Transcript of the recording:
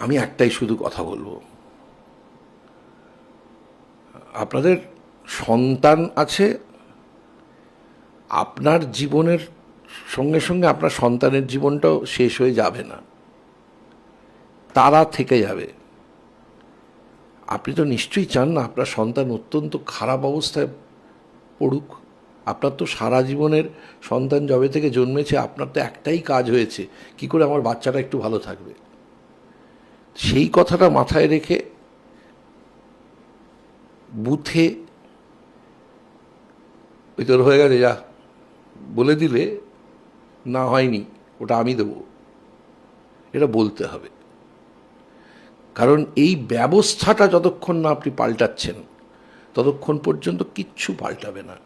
আমি একটাই শুধু কথা বলবো, আপনাদের সন্তান আছে, আপনার জীবনের সঙ্গে সঙ্গে আপনার সন্তানের জীবনটাও শেষ হয়ে যাবে না, তারা থেকে যাবে। আপনি তো নিশ্চয়ই চান না আপনার সন্তান অত্যন্ত খারাপ অবস্থায় পড়ুক। আপনার তো সারা জীবনের সন্তান যবে থেকে জন্মেছে আপনার তো একটাই কাজ হয়েছে, কি করে আমার বাচ্চাটা একটু ভালো থাকবে। সেই কথাটা মাথায় রেখে বুথে ওই তোর হয়ে গেছে যা বলে দিলে না হয়নি, ওটা আমি দেবো, এটা বলতে হবে। কারণ এই ব্যবস্থাটা যতক্ষণ না আপনি পাল্টাচ্ছেন ততক্ষণ পর্যন্ত কিচ্ছু পাল্টাবে না।